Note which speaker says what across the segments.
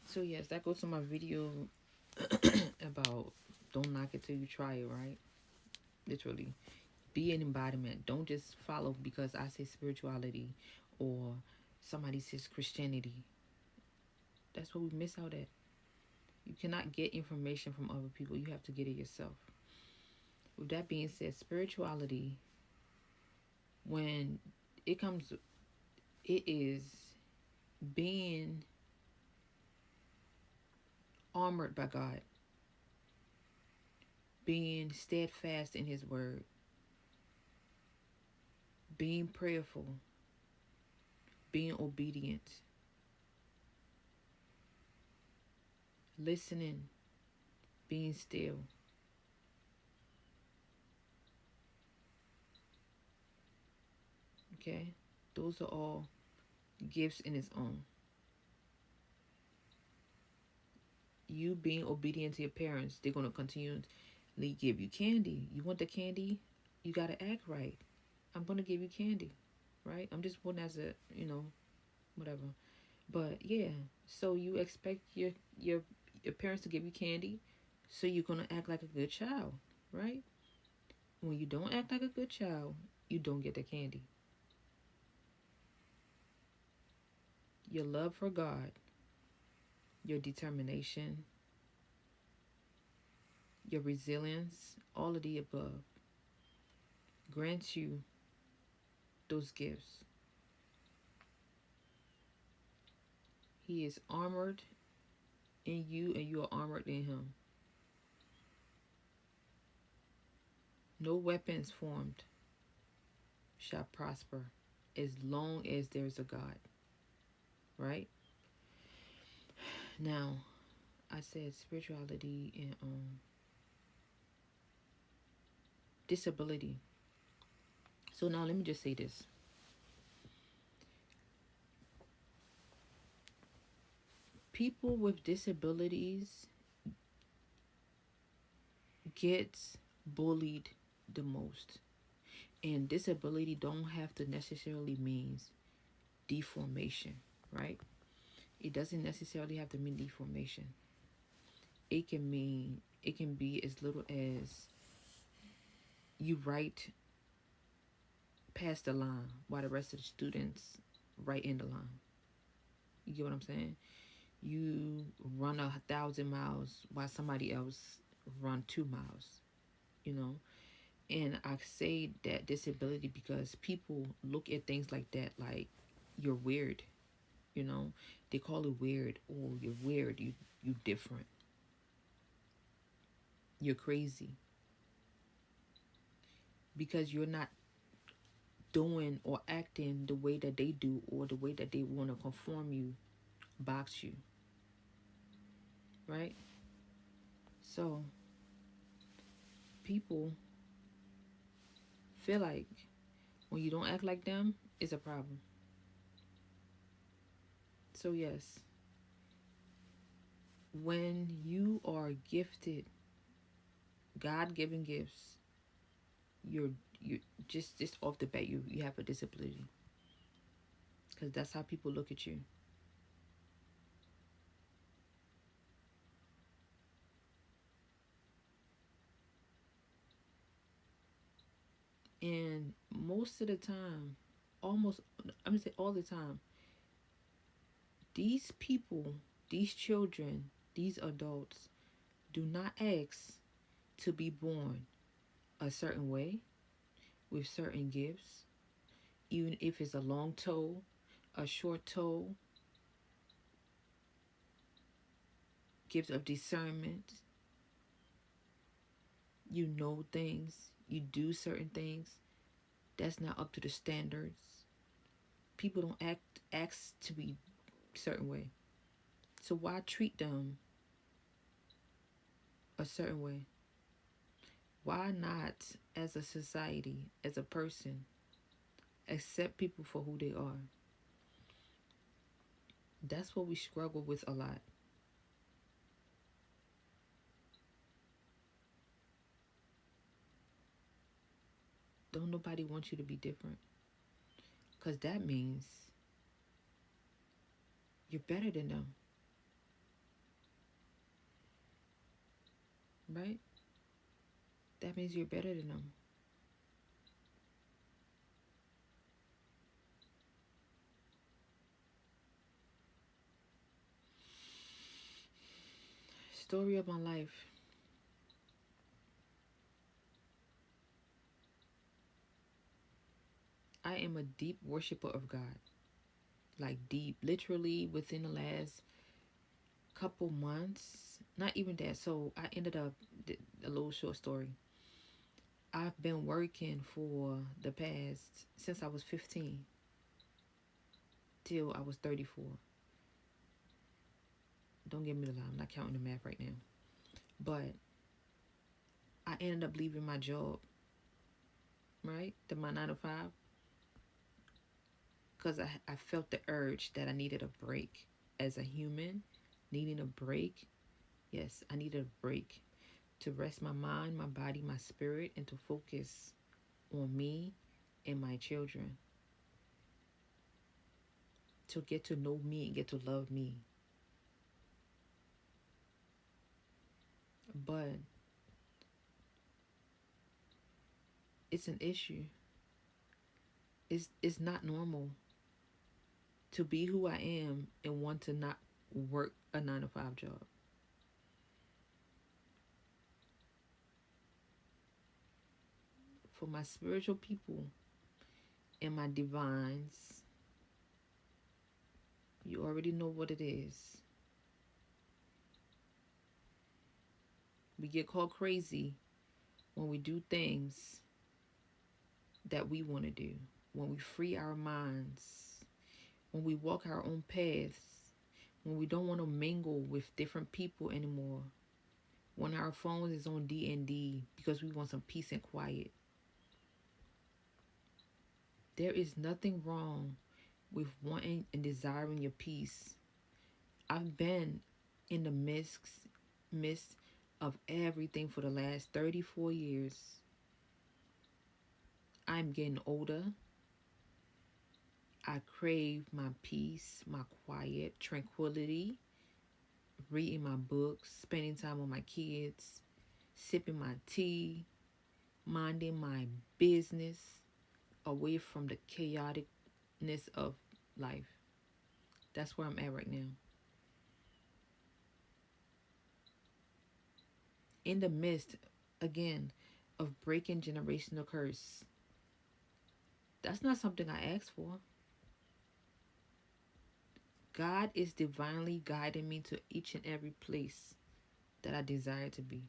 Speaker 1: So yes, that goes to my video about don't knock it till you try it, right? Literally. Be an embodiment. Don't just follow because I say spirituality or somebody says Christianity. That's what we miss out at. You cannot get information from other people. You have to get it yourself. With that being said, spirituality, when it comes, it is being armored by God, being steadfast in His word, being prayerful, being obedient, listening, being still. Okay? Those are all gifts in its own. You being obedient to your parents, they're going to continually give you candy. You want the candy? You got to act right. I'm going to give you candy, right? I'm just one as a, whatever. But yeah, so you expect your your parents to give you candy, so you're going to act like a good child, right? When you don't act like a good child, you don't get the candy. Your love for God, your determination, your resilience, all of the above grants you those gifts. He is armored in you and you are armored in him. No weapons formed shall prosper as long as there's a God, right? Now, I said spirituality and disability. So now let me just say this. People with disabilities gets bullied the most. And disability don't have to necessarily means deformation, right? It doesn't necessarily have to mean deformation. It can be as little as you write past the line while the rest of the students write in the line. You get what I'm saying? You run 1,000 miles while somebody else run 2 miles, you know? And I say that disability because people look at things like that like you're weird, you know? They call it weird. Oh, you're weird. You different. You're crazy because you're not doing or acting the way that they do or the way that they want to conform you, box you, right? So people feel like when you don't act like them, it's a problem. So yes, when you are gifted, God-given gifts, you just off the bat you have a disability because that's how people look at you. And most of the time, almost I'm gonna say all the time, these people, these children, these adults do not ask to be born a certain way with certain gifts, even if it's a long toe, a short toe, gift of discernment. You know things, you do certain things that's not up to the standards. People don't ask to be certain way. So why treat them a certain way? Why not, as a society, as a person, accept people for who they are? That's what we struggle with a lot. Don't nobody want you to be different. Because that means you're better than them. right? That means you're better than them. Story of my life. I am a deep worshiper of God. Like deep, literally within the last couple months, not even that. So I ended up, a little short story. I've been working for the past, since I was 15 till I was 34. Don't get me the lie, I'm not counting the math right now. But I ended up leaving my job, right? My 9 to 5, because I felt the urge that I needed a break as a human, needing a break. Yes, I needed a break to rest my mind, my body, my spirit, and to focus on me and my children, to get to know me and get to love me. But it's an issue. It's not normal to be who I am and want to not work a 9 to 5 job. For my spiritual people and my divines, you already know what it is. We get called crazy when we do things that we want to do, when we free our minds, when we walk our own paths, when we don't want to mingle with different people anymore, when our phones is on D&D because we want some peace and quiet. There is nothing wrong with wanting and desiring your peace. I've been in the midst of everything for the last 34 years. I'm getting older. I crave my peace, my quiet, tranquility, reading my books, spending time with my kids, sipping my tea, minding my business, away from the chaoticness of life. That's where I'm at right now. In the midst, again, of breaking generational curse. That's not something I asked for. God is divinely guiding me to each and every place that I desire to be.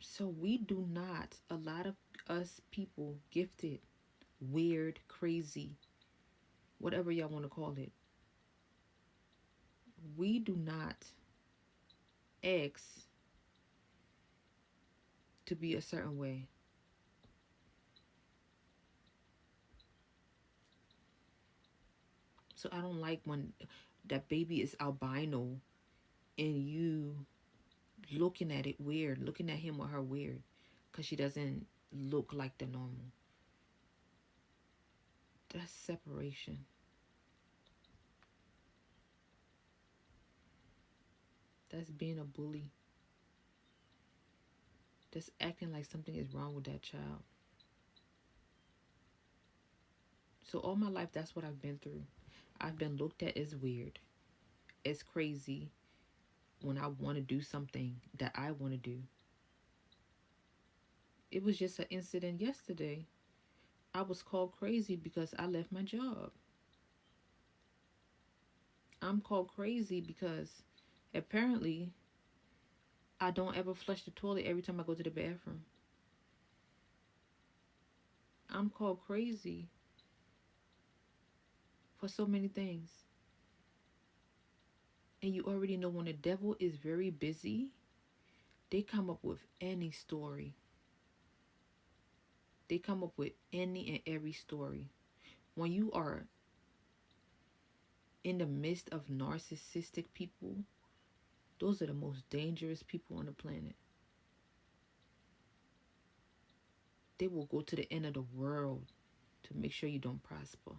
Speaker 1: So we do not, a lot of us people, gifted, weird, crazy, whatever y'all want to call it, we do not ask to be a certain way. So I don't like when that baby is albino and you looking at it weird, looking at him or her weird because she doesn't look like the normal. That's separation. That's being a bully. That's acting like something is wrong with that child. So all my life, that's what I've been through. I've been looked at as weird, as crazy when I want to do something that I want to do. It was just an incident yesterday. I was called crazy because I left my job. I'm called crazy because apparently I don't ever flush the toilet every time I go to the bathroom. I'm called crazy for so many things. And you already know when the devil is very busy, they come up with any story. They come up with any and every story. When you are in the midst of narcissistic people, those are the most dangerous people on the planet. They will go to the end of the world to make sure you don't prosper.